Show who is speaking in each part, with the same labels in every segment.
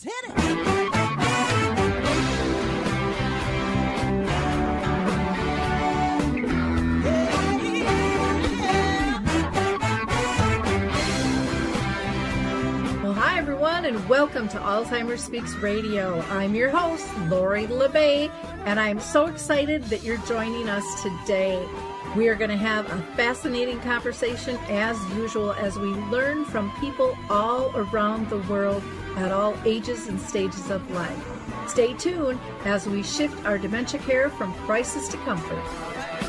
Speaker 1: Let's hit it.
Speaker 2: Well, hi, everyone, and welcome to Alzheimer Speaks Radio. I'm your host, Lori La Bey, and I'm so excited that you're joining us today. We are going to have a fascinating conversation, as usual, as we learn from people all around the world at all ages and stages of life. Stay tuned as we shift our dementia care from crisis to comfort.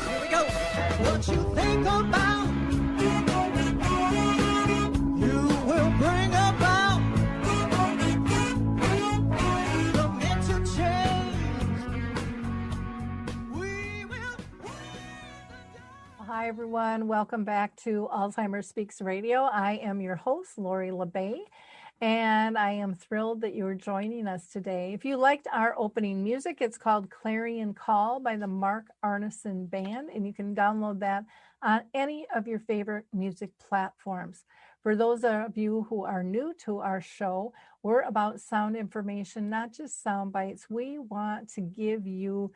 Speaker 1: Here we go. What you think about, you will bring about dementia change. We will.
Speaker 2: Hi, everyone. Welcome back to Alzheimer Speaks Radio. I am your host, Lori La Bey, and I am thrilled that you are joining us today. If you liked our opening music, it's called Clarion Call by the Mark Arneson Band, and you can download that on any of your favorite music platforms. For those of you who are new to our show, we're about sound information, not just sound bites. We want to give you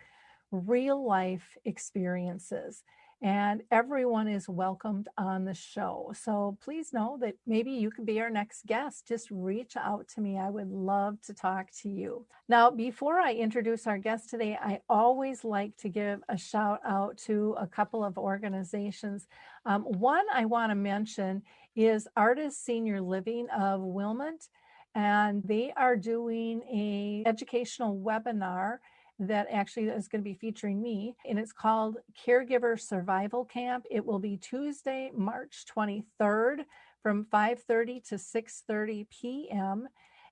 Speaker 2: real life experiences, and everyone is welcomed on the show. So please know that maybe you could be our next guest. Just reach out to me. I would love to talk to you. Now, before I introduce our guest today, I always like to give a shout out to a couple of organizations. One I want to mention is Artist Senior Living of Wilmot, and they are doing an educational webinar that actually is going to be featuring me, and it's called Caregiver Survival Camp. It will be Tuesday, March 23rd from 5:30 to 6:30 p.m.,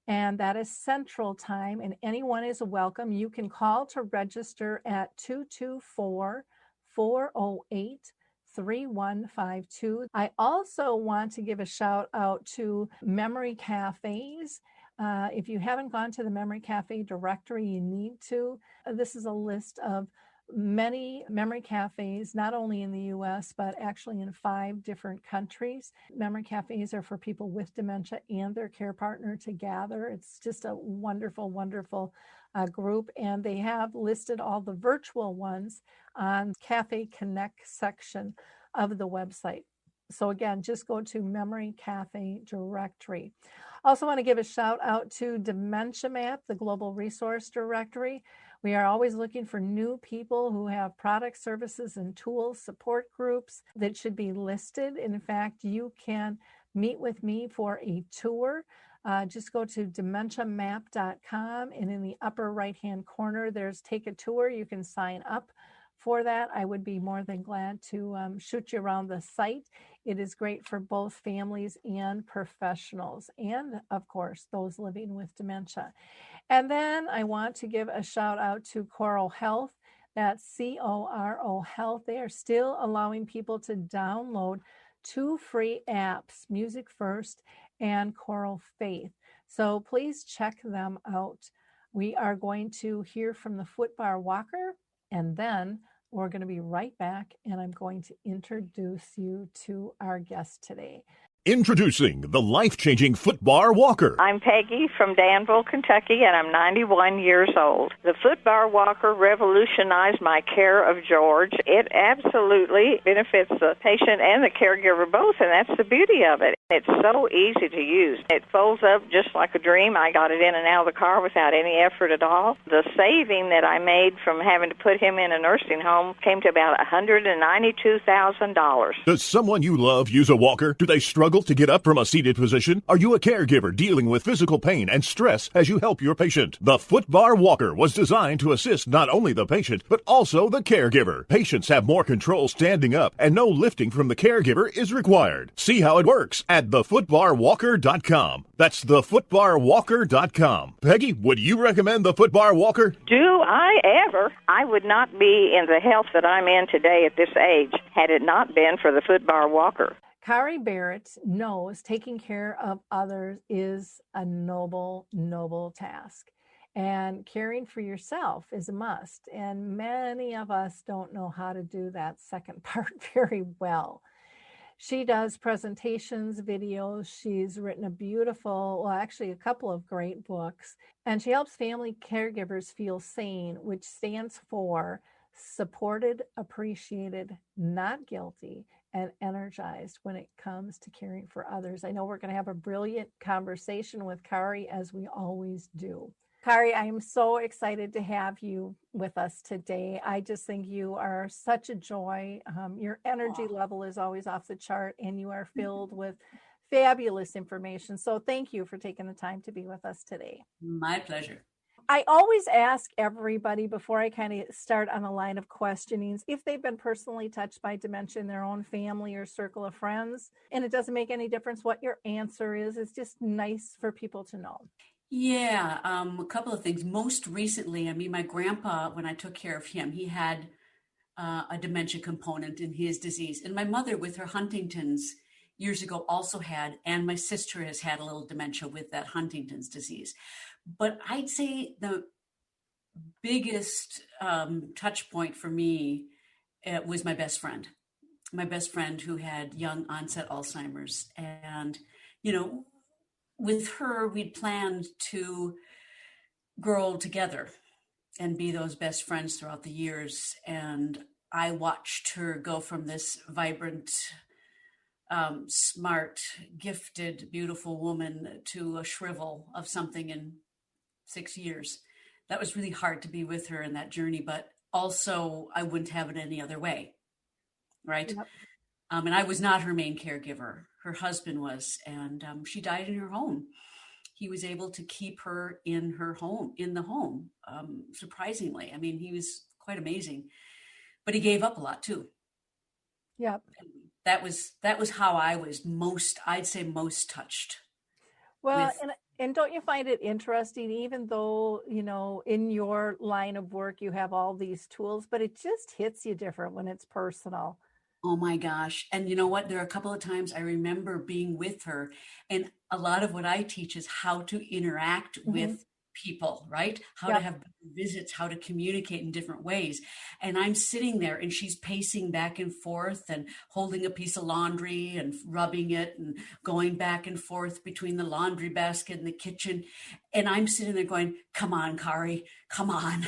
Speaker 2: and that is Central Time, and anyone is welcome. You can call to register at 224-408-3152. I also want to give a shout out to Memory Cafes. If you haven't gone to the Memory Cafe directory, you need to. This is a list of many memory cafes, not only in the U.S., but actually in 5 different countries. Memory cafes are for people with dementia and their care partner to gather. It's just a wonderful, wonderful group. And they have listed all the virtual ones on Cafe Connect section of the website. So again, just go to Memory Cafe directory. Also want to give a shout out to Dementia Map, the global resource directory. We are always looking for new people who have products, services, and tools, support groups that should be listed. In fact, you can meet with me for a tour. Just go to dementiamap.com, and in the upper right-hand corner, there's Take a Tour. You can sign up for that. I would be more than glad to shoot you around the site. It is great for both families and professionals, and of course, those living with dementia. And then I want to give a shout out to Coro Health. That's CORO Health. They are still allowing people to download 2 free apps, Music First and Choral Faith. So please check them out. We are going to hear from the Footbar Walker, and then we're going to be right back, and I'm going to introduce you to our guest today.
Speaker 3: Introducing the life-changing Footbar Walker.
Speaker 4: I'm Peggy from Danville, Kentucky, and I'm 91 years old. The Footbar Walker revolutionized my care of George. It absolutely benefits the patient and the caregiver both, and that's the beauty of it. It's so easy to use. It folds up just like a dream. I got it in and out of the car without any effort at all. The saving that I made from having to put him in a nursing home came to about $192,000.
Speaker 3: Does someone you love use a walker? Do they struggle to get up from a seated position? Are you a caregiver dealing with physical pain and stress as you help your patient? The Footbar Walker was designed to assist not only the patient, but also the caregiver. Patients have more control standing up, and no lifting from the caregiver is required. See how it works at thefootbarwalker.com. That's thefootbarwalker.com. Peggy, would you recommend the Footbar Walker?
Speaker 4: Do I ever? I would not be in the health that I'm in today at this age had it not been for the Footbar Walker.
Speaker 2: Kari Berit knows taking care of others is a noble, noble task. And caring for yourself is a must. And many of us don't know how to do that second part very well. She does presentations, videos. She's written actually a couple of great books, and she helps family caregivers feel SANE, which stands for supported, appreciated, not guilty, and energized when it comes to caring for others. I know we're going to have a brilliant conversation with Kari, as we always do. Kari, I am so excited to have you with us today. I just think you are such a joy. Your energy level is always off the chart, and you are filled with fabulous information. So thank you for taking the time to be with us today.
Speaker 5: My pleasure.
Speaker 2: I always ask everybody before I kind of start on a line of questionings if they've been personally touched by dementia in their own family or circle of friends. And it doesn't make any difference what your answer is. It's just nice for people to know.
Speaker 5: Yeah, a couple of things. Most recently, my grandpa, when I took care of him, he had a dementia component in his disease. And my mother, with her Huntington's years ago, also had, and my sister has had a little dementia with that Huntington's disease. But I'd say the biggest touch point for me was my best friend who had young onset Alzheimer's. And, with her, we'd planned to grow together and be those best friends throughout the years. And I watched her go from this vibrant, smart, gifted, beautiful woman to a shrivel of something in 6 years. That was really hard to be with her in that journey, but also I wouldn't have it any other way, right? Yep. And I was not her main caregiver. Her husband was, and she died in her home. He was able to keep her in the home, surprisingly. He was quite amazing, but he gave up a lot too.
Speaker 2: Yep.
Speaker 5: That was how I was most touched.
Speaker 2: Well, and don't you find it interesting, even though, in your line of work, you have all these tools, but it just hits you different when it's personal.
Speaker 5: Oh my gosh. And you know what? There are a couple of times I remember being with her, and a lot of what I teach is how to interact with people, right? How to have visits, how to communicate in different ways. And I'm sitting there and she's pacing back and forth and holding a piece of laundry and rubbing it and going back and forth between the laundry basket and the kitchen. And I'm sitting there going, come on, Kari, come on.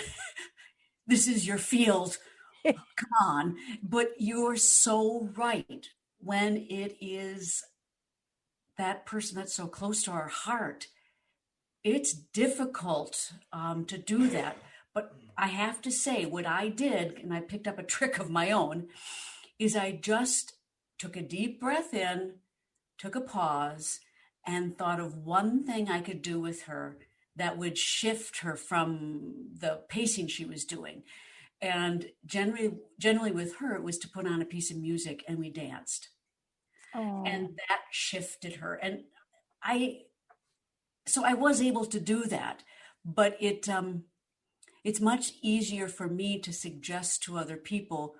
Speaker 5: This is your field. Come on. But you're so right. When it is that person that's so close to our heart, it's difficult to do that. But I have to say, what I did, and I picked up a trick of my own, is I just took a deep breath in, took a pause, and thought of one thing I could do with her that would shift her from the pacing she was doing. And generally with her, it was to put on a piece of music and we danced. Oh. And that shifted her. And I was able to do that, but it's much easier for me to suggest to other people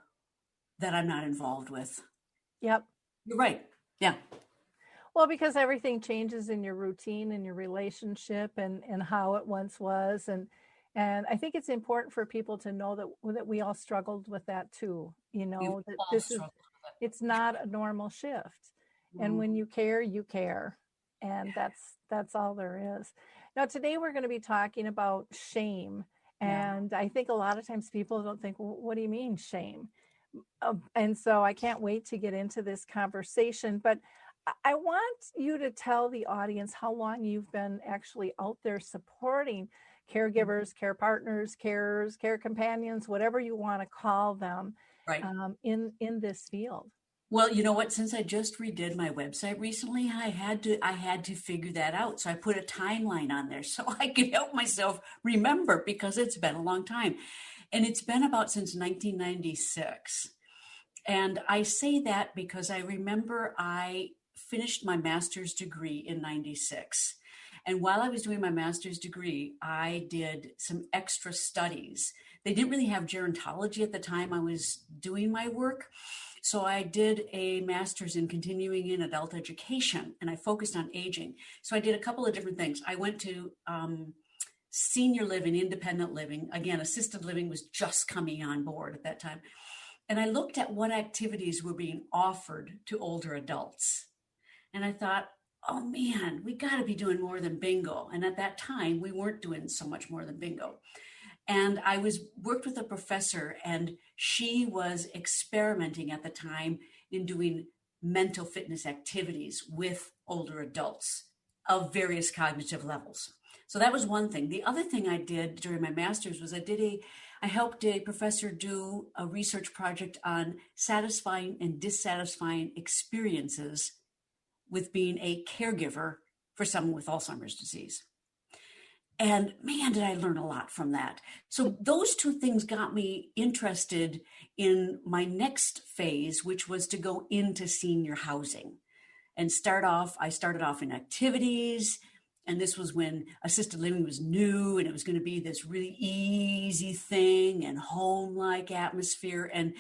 Speaker 5: that I'm not involved with.
Speaker 2: Yep.
Speaker 5: You're right. Yeah.
Speaker 2: Well, because everything changes in your routine and your relationship and how it once was. And I think it's important for people to know that we all struggled with that too. That it's not a normal shift. Mm. And when you care, you care. And that's all there is. Now, today we're going to be talking about shame. And I think a lot of times people don't think, well, what do you mean shame? And so I can't wait to get into this conversation. But I want you to tell the audience how long you've been actually out there supporting caregivers, care partners, carers, care companions, whatever you want to call them,
Speaker 5: right.
Speaker 2: In this field.
Speaker 5: Well, you know what? Since I just redid my website recently, I had to figure that out. So I put a timeline on there so I could help myself remember, because it's been a long time. And it's been about since 1996. And I say that because I remember I finished my master's degree in 96. And while I was doing my master's degree, I did some extra studies. They didn't really have gerontology at the time I was doing my work. So I did a master's in continuing in adult education, and I focused on aging. So I did a couple of different things. I went to senior living, independent living. Again, assisted living was just coming on board at that time. And I looked at what activities were being offered to older adults. And I thought, oh man, we got to be doing more than bingo. And at that time, we weren't doing so much more than bingo. And I worked with a professor, and she was experimenting at the time in doing mental fitness activities with older adults of various cognitive levels. So that was one thing. The other thing I did during my master's was I helped a professor do a research project on satisfying and dissatisfying experiences with being a caregiver for someone with Alzheimer's disease. And man, did I learn a lot from that. So those two things got me interested in my next phase, which was to go into senior housing and I started off in activities. And this was when assisted living was new, and it was going to be this really easy thing and home-like atmosphere. And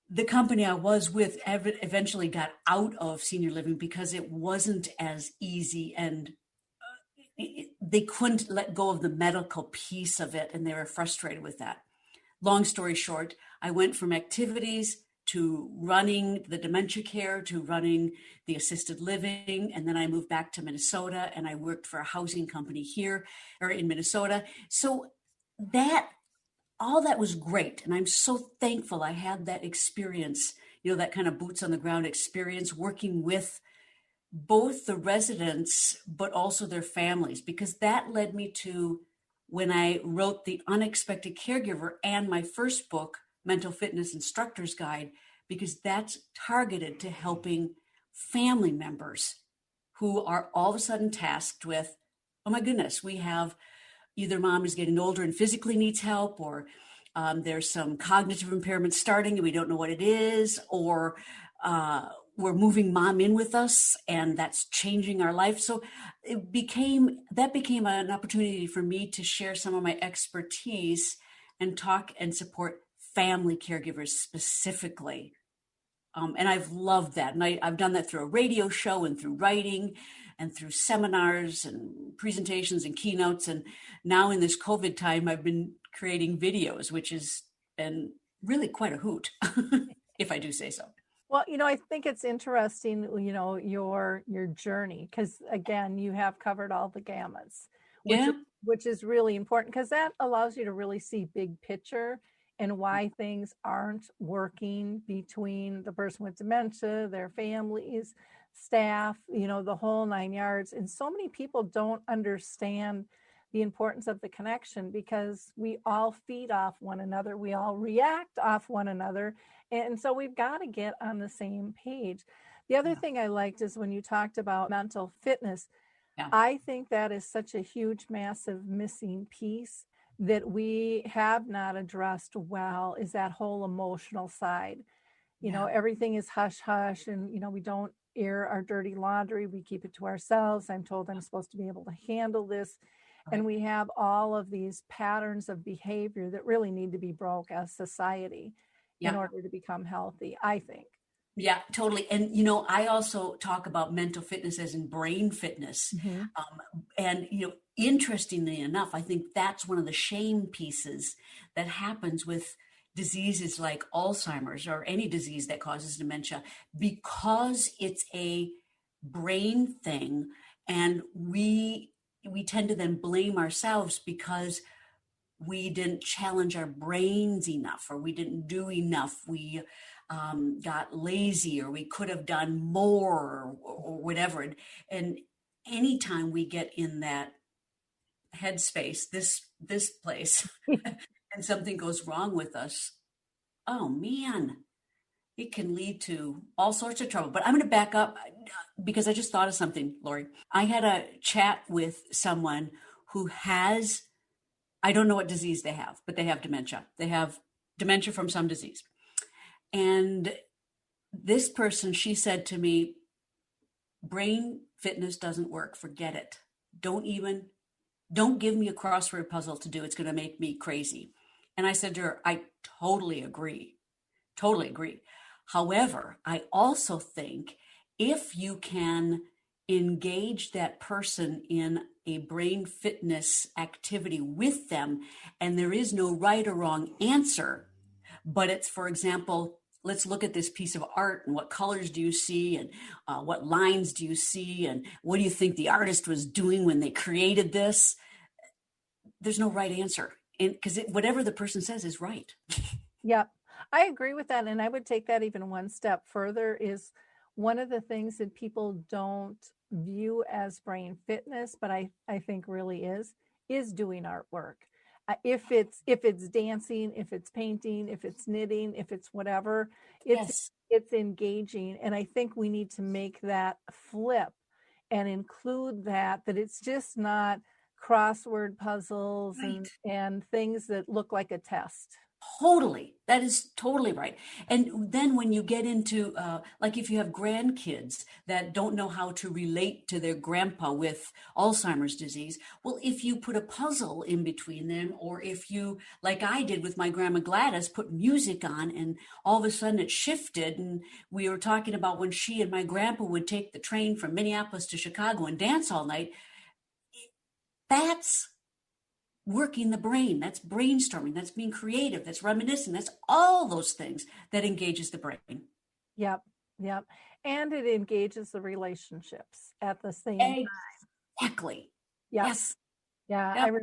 Speaker 5: the company I was with eventually got out of senior living because it wasn't as easy, and they couldn't let go of the medical piece of it, and they were frustrated with that. Long story short, I went from activities to running the dementia care to running the assisted living. And then I moved back to Minnesota, and I worked for a housing company here or in Minnesota. So all that was great. And I'm so thankful I had that experience, that kind of boots on the ground experience working with both the residents, but also their families, because that led me to when I wrote The Unexpected Caregiver and my first book, Mental Fitness Instructor's Guide, because that's targeted to helping family members who are all of a sudden tasked with, oh my goodness, we have either mom is getting older and physically needs help, or there's some cognitive impairment starting and we don't know what it is, or we're moving mom in with us and that's changing our life. So that became an opportunity for me to share some of my expertise and talk and support family caregivers specifically. And I've loved that. And I've done that through a radio show and through writing and through seminars and presentations and keynotes. And now in this COVID time, I've been creating videos, which has been really quite a hoot, if I do say so.
Speaker 2: Well, I think it's interesting, your journey, because again, you have covered all the gamuts, which is really important, because that allows you to really see big picture and why things aren't working between the person with dementia, their families, staff, the whole 9 yards. And so many people don't understand the importance of the connection, because we all feed off one another. We all react off one another. And so we've got to get on the same page. The other thing I liked is when you talked about mental fitness. I think that is such a huge, massive missing piece that we have not addressed well, is that whole emotional side. Everything is hush hush, and we don't air our dirty laundry. We keep it to ourselves. I'm told I'm supposed to be able to handle this. Right. And we have all of these patterns of behavior that really need to be broke as society in order to become healthy, I think.
Speaker 5: Yeah, totally. And, I also talk about mental fitness as in brain fitness. Mm-hmm. And, interestingly enough, I think that's one of the shame pieces that happens with diseases like Alzheimer's or any disease that causes dementia, because it's a brain thing. And we tend to then blame ourselves because we didn't challenge our brains enough, or we didn't do enough. We got lazy, or we could have done more, or whatever. And anytime we get in that headspace, this place, and something goes wrong with us, oh man, it can lead to all sorts of trouble. But I'm going to back up, because I just thought of something, Lori. I had a chat with someone who has, I don't know what disease they have, but they have dementia. They have dementia from some disease. And this person, she said to me, brain fitness doesn't work. Forget it. Don't give me a crossword puzzle to do. It's going to make me crazy. And I said to her, I totally agree. Totally agree. However, I also think if you can engage that person in a brain fitness activity with them, and there is no right or wrong answer, but it's, for example, let's look at this piece of art and what colors do you see and what lines do you see and what do you think the artist was doing when they created this? There's no right answer, and because whatever the person says is right.
Speaker 2: Yeah, I agree with that. And I would take that even one step further is one of the things that people don't view as brain fitness, but I think really is doing artwork. If it's dancing, if it's painting, if it's knitting, if it's whatever,
Speaker 5: Yes.
Speaker 2: it's engaging. And I think we need to make that flip and include that it's just not crossword puzzles
Speaker 5: Right.
Speaker 2: and things that look like a test.
Speaker 5: Totally. That is totally right. And then when you get into, like if you have grandkids that don't know how to relate to their grandpa with Alzheimer's disease, well, if you put a puzzle in between them, or if you, like I did with my grandma Gladys, put music on and all of a sudden it shifted. And we were talking about when she and my grandpa would take the train from Minneapolis to Chicago and dance all night. That's working the brain, that's brainstorming, that's being creative, that's reminiscing, that's all those things that engages the brain.
Speaker 2: Yep. And it engages the relationships at the same time.
Speaker 5: Exactly.
Speaker 2: Yep.
Speaker 5: Yes.
Speaker 2: Yeah.
Speaker 5: Yep.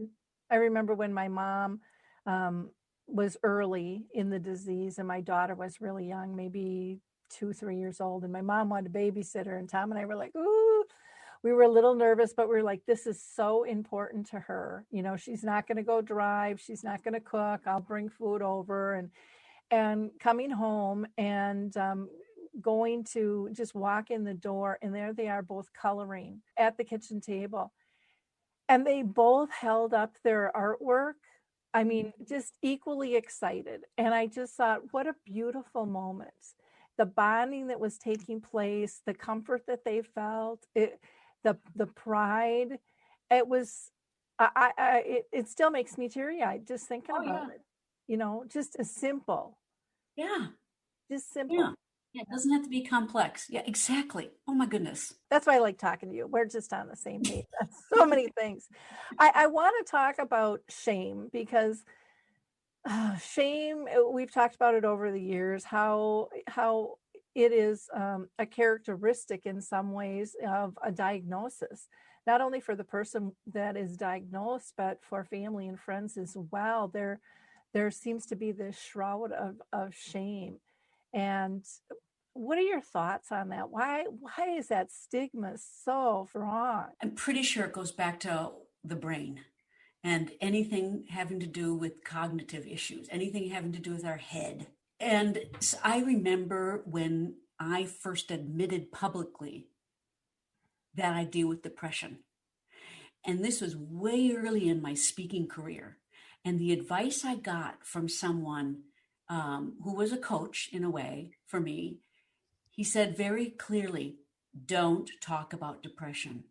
Speaker 2: I remember when my mom was early in the disease and my daughter was really young, maybe 2-3 years old, and my mom wanted to babysit her, and Tom and I were like, ooh, we were a little nervous, but we were like, this is so important to her. She's not going to go drive. She's not going to cook. I'll bring food over, and coming home and going to just walk in the door, and there they are both coloring at the kitchen table. And they both held up their artwork. I mean, just equally excited. And I just thought, what a beautiful moment. The bonding that was taking place, the comfort that they felt, the pride. It was, it still makes me teary eyed just thinking about it. Just as simple.
Speaker 5: Yeah.
Speaker 2: Just simple.
Speaker 5: Yeah. It doesn't have to be complex. Yeah, exactly. Oh my goodness.
Speaker 2: That's why I like talking to you. We're just on the same page. So many things. I want to talk about shame because shame, we've talked about it over the years, how it is a characteristic in some ways of a diagnosis, not only for the person that is diagnosed, but for family and friends as well. There seems to be this shroud of shame. And what are your thoughts on that? Why is that stigma so strong?
Speaker 5: I'm pretty sure it goes back to the brain and anything having to do with cognitive issues, anything having to do with our head. And so I remember when I first admitted publicly that I deal with depression. And this was way early in my speaking career. And the advice I got from someone who was a coach in a way for me, he said very clearly, don't talk about depression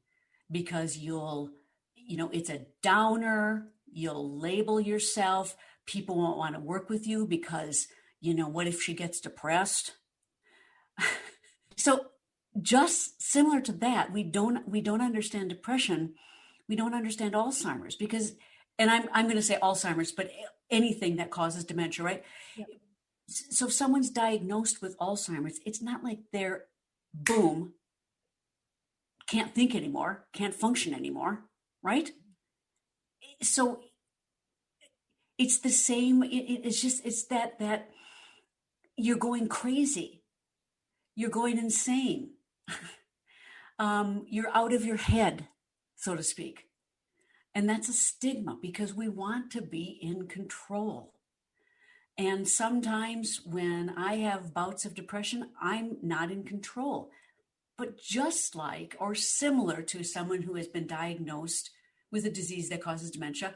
Speaker 5: because it's a downer. You'll label yourself. People won't want to work with you because, what if she gets depressed? So just similar to that, we don't understand depression. We don't understand Alzheimer's because, and I'm going to say Alzheimer's, but anything that causes dementia, right?
Speaker 2: Yep.
Speaker 5: So if someone's diagnosed with Alzheimer's, it's not like they're, boom, can't think anymore, can't function anymore, right? So it's the same. It's that you're going crazy. You're going insane. You're out of your head, so to speak. And that's a stigma because we want to be in control. And sometimes when I have bouts of depression, I'm not in control. But just like or similar to someone who has been diagnosed with a disease that causes dementia,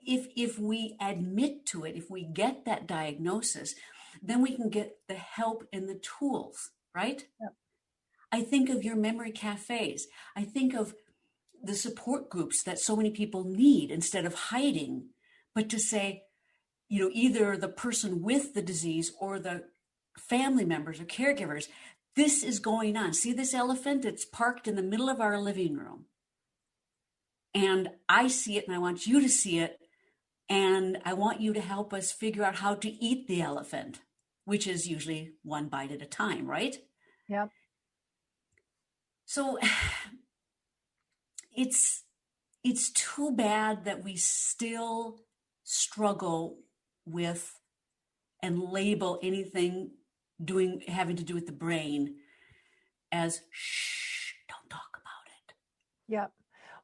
Speaker 5: if we admit to it, if we get that diagnosis, then we can get the help and the tools, right?
Speaker 2: Yep.
Speaker 5: I think of your memory cafes. I think of the support groups that so many people need instead of hiding, but to say, either the person with the disease or the family members or caregivers, this is going on. See this elephant? It's parked in the middle of our living room. And I see it and I want you to see it. And I want you to help us figure out how to eat the elephant, which is usually one bite at a time, right?
Speaker 2: Yep.
Speaker 5: So it's too bad that we still struggle with and label anything having to do with the brain as shh, don't talk about it.
Speaker 2: Yep.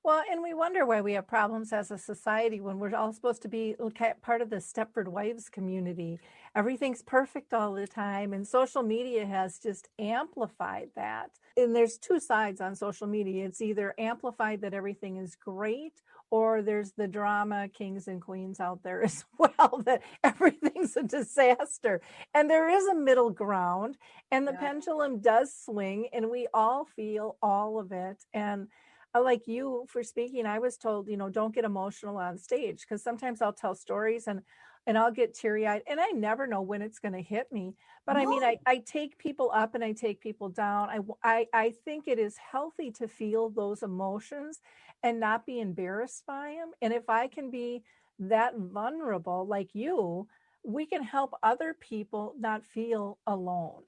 Speaker 2: Well, and we wonder why we have problems as a society when we're all supposed to be part of the Stepford Wives community. Everything's perfect all the time, and social media has just amplified that. And there's two sides on social media. It's either amplified that everything is great, or there's the drama kings and queens out there as well, that everything's a disaster. And there is a middle ground, and the pendulum does swing, and we all feel all of it. And like you for speaking, I was told, don't get emotional on stage, because sometimes I'll tell stories and I'll get teary-eyed, and I never know when it's going to hit me. But I mean, I take people up and I take people down. I think it is healthy to feel those emotions and not be embarrassed by them. And if I can be that vulnerable like you, we can help other people not feel alone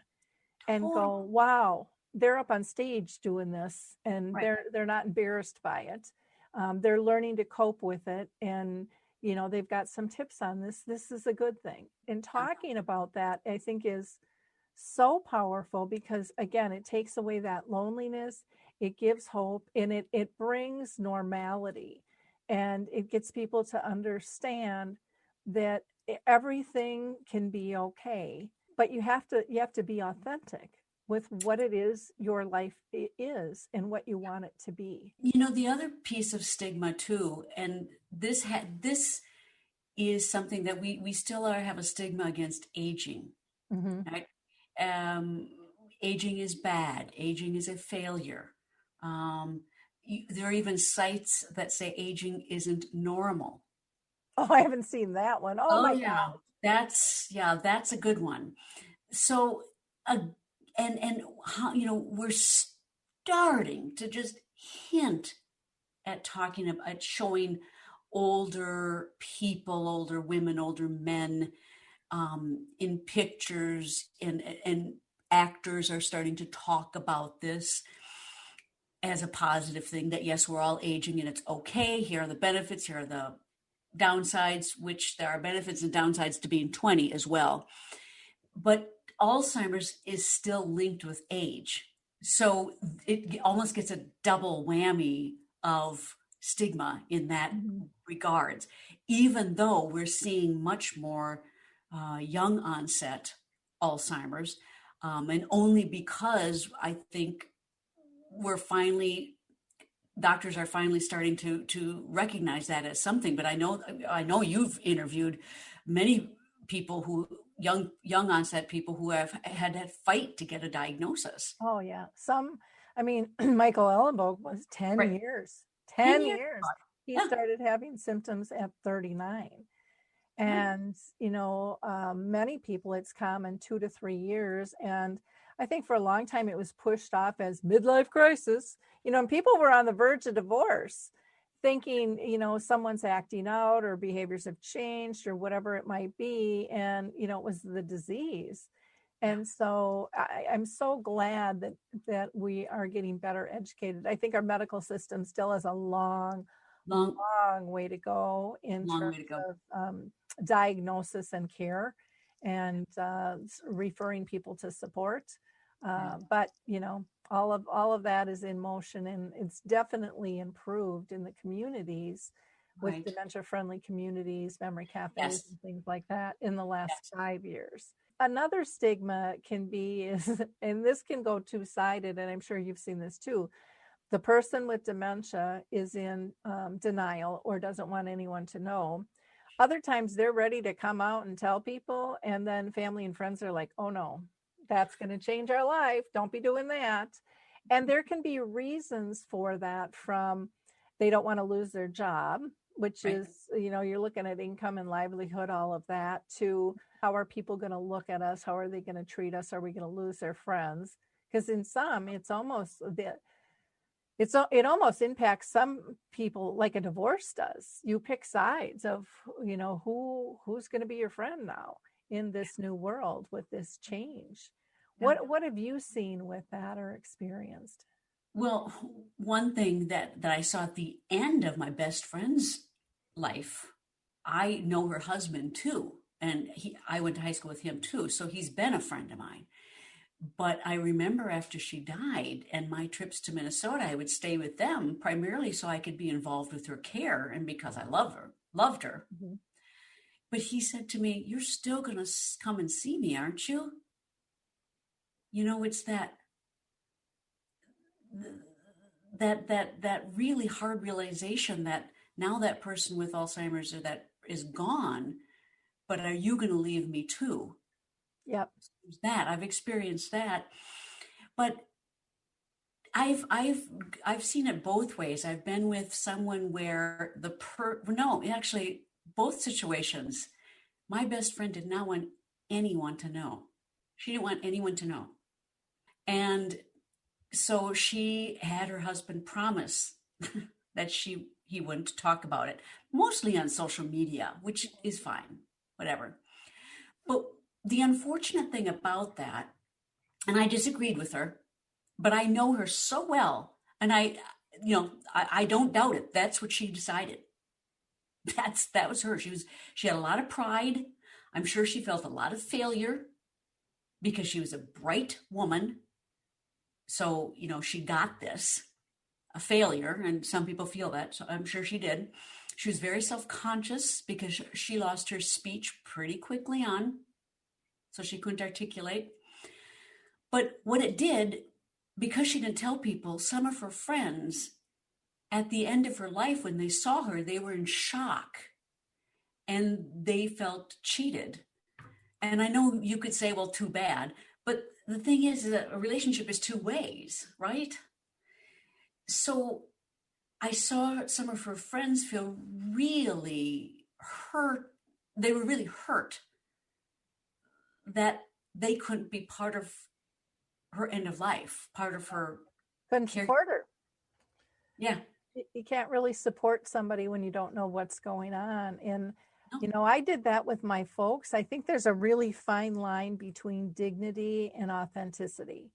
Speaker 2: and go, wow, they're up on stage doing this, and they're not embarrassed by it. They're learning to cope with it, and they've got some tips on this. This is a good thing. And talking about that, I think, is so powerful, because again, it takes away that loneliness, it gives hope, and it brings normality, and it gets people to understand that everything can be okay, but you have to be authentic with what it is your life is and what you want it to be.
Speaker 5: The other piece of stigma too, and this is something that we still have a stigma against aging, right? Aging is bad. Aging is a failure. There are even sites that say aging isn't normal.
Speaker 2: Oh, I haven't seen that one. Oh my
Speaker 5: yeah.
Speaker 2: God.
Speaker 5: That's a good one. So, and how, we're starting to just hint at talking about showing older people, older women, older men in pictures, and actors are starting to talk about this as a positive thing, that yes, we're all aging and it's okay. Here are the benefits, here are the downsides, which there are benefits and downsides to being 20 as well. But Alzheimer's is still linked with age. So it almost gets a double whammy of stigma in that regards, even though we're seeing much more young onset Alzheimer's, and only because I think doctors are finally starting to recognize that as something. But I know you've interviewed many people young onset people who have had to fight to get a diagnosis.
Speaker 2: Oh yeah. Michael Ellenbogen was 10 years. 10 years. He started having symptoms at 39. And, many people, it's common 2 to 3 years. And I think for a long time it was pushed off as midlife crisis, and people were on the verge of divorce, thinking, someone's acting out or behaviors have changed or whatever it might be. And, it was the disease. And so I'm so glad that we are getting better educated. I think our medical system still has a long way to go in terms of diagnosis and care, and referring people to support. But all of that is in motion, and it's definitely improved in the communities with dementia-friendly communities, memory cafes, and things like that in the last 5 years. Another stigma can be and this can go two-sided, and I'm sure you've seen this too. The person with dementia is in denial or doesn't want anyone to know. Other times they're ready to come out and tell people, and then family and friends are like, oh no, that's going to change our life. Don't be doing that. And there can be reasons for that, from they don't want to lose their job, which is, you're looking at income and livelihood, all of that, to how are people going to look at us? How are they going to treat us? Are we going to lose their friends? Because in some, it's almost It almost impacts some people like a divorce does. You pick sides of, who's going to be your friend now in this new world with this change.
Speaker 5: Yeah.
Speaker 2: What have you seen with that or experienced?
Speaker 5: Well, one thing that I saw at the end of my best friend's life, I know her husband too, and I went to high school with him too, so he's been a friend of mine. But I remember after she died and my trips to Minnesota, I would stay with them primarily so I could be involved with her care and because I loved her.
Speaker 2: Mm-hmm.
Speaker 5: But he said to me, "You're still going to come and see me, aren't you?" It's that really hard realization that now that person with Alzheimer's or that is gone, but are you going to leave me too?
Speaker 2: Yep.
Speaker 5: I've experienced that, but I've seen it both ways. I've been with someone where actually both situations, my best friend did not want anyone to know. She didn't want anyone to know. And so she had her husband promise that he wouldn't talk about it, mostly on social media, which is fine, whatever. But the unfortunate thing about that, and I disagreed with her, but I know her so well, and I don't doubt it. That's what she decided. That was her. She had a lot of pride. I'm sure she felt a lot of failure because she was a bright woman. So, she got this, a failure, and some people feel that, so I'm sure she did. She was very self-conscious because she lost her speech pretty quickly on, so she couldn't articulate. But what it did, because she didn't tell people, some of her friends, at the end of her life, when they saw her, they were in shock, and they felt cheated. And I know you could say, well, too bad, but the thing is that a relationship is two ways, right? So I saw some of her friends feel really hurt. They were really hurt that they couldn't be part of her end of life, part of her.
Speaker 2: Couldn't support her.
Speaker 5: Yeah.
Speaker 2: You can't really support somebody when you don't know what's going on. And, I did that with my folks. I think there's a really fine line between dignity and authenticity.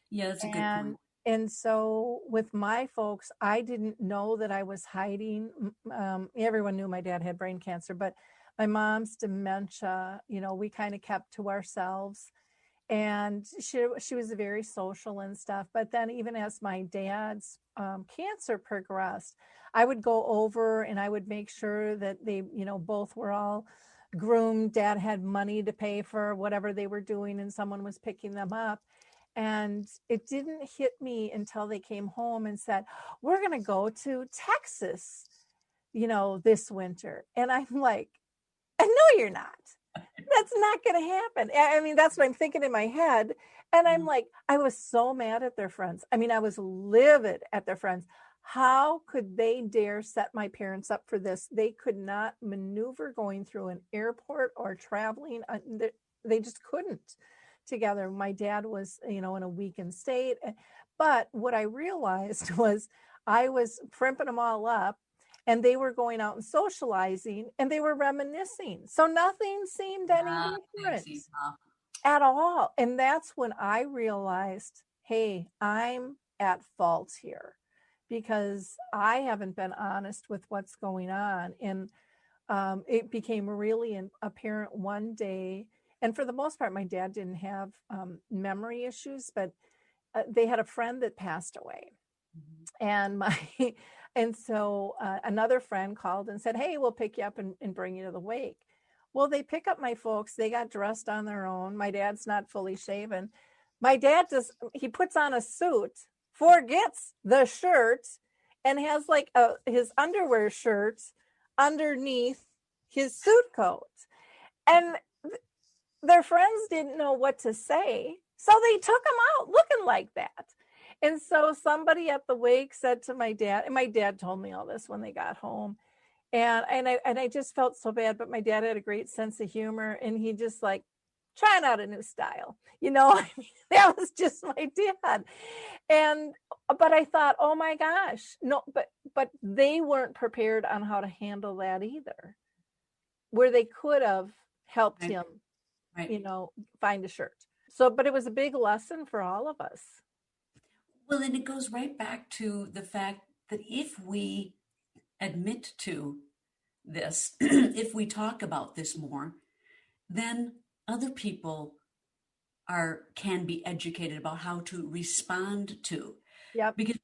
Speaker 5: Yeah, that's a good point.
Speaker 2: And so with my folks, I didn't know that I was hiding. Everyone knew my dad had brain cancer, but my mom's dementia, we kind of kept to ourselves. And she was very social and stuff. But then even as my dad's cancer progressed, I would go over and I would make sure that they, both were all groomed. Dad had money to pay for whatever they were doing and someone was picking them up. And it didn't hit me until they came home and said, "We're going to go to Texas, this winter." And I'm like, "No, you're not. That's not going to happen." I mean, that's what I'm thinking in my head. And I'm like, I was so mad at their friends. I mean, I was livid at their friends. How could they dare set my parents up for this? They could not maneuver going through an airport or traveling. They just couldn't together. My dad was, in a weakened state. But what I realized was I was primping them all up. And they were going out and socializing and they were reminiscing. So nothing seemed any different at all. And that's when I realized, hey, I'm at fault here because I haven't been honest with what's going on. And it became really apparent one day. And for the most part, my dad didn't have memory issues, but they had a friend that passed away. And so another friend called and said, "Hey, we'll pick you up and bring you to the wake." Well, they pick up my folks. They got dressed on their own. My dad's not fully shaven. My dad he puts on a suit, forgets the shirt, and has like his underwear shirt underneath his suit coat. And their friends didn't know what to say. So they took him out looking like that. And so somebody at the wake said to my dad, and my dad told me all this when they got home. And I just felt so bad, but my dad had a great sense of humor. And he just like trying out a new style. I mean, that was just my dad. But I thought, oh my gosh, no, but they weren't prepared on how to handle that either, where they could have helped
Speaker 5: Right.
Speaker 2: him,
Speaker 5: Right.
Speaker 2: find a shirt. So, but it was a big lesson for all of us.
Speaker 5: Well, and it goes right back to the fact that if we admit to this, if we talk about this more, then other people can be educated about how to respond to.
Speaker 2: Yep.
Speaker 5: Because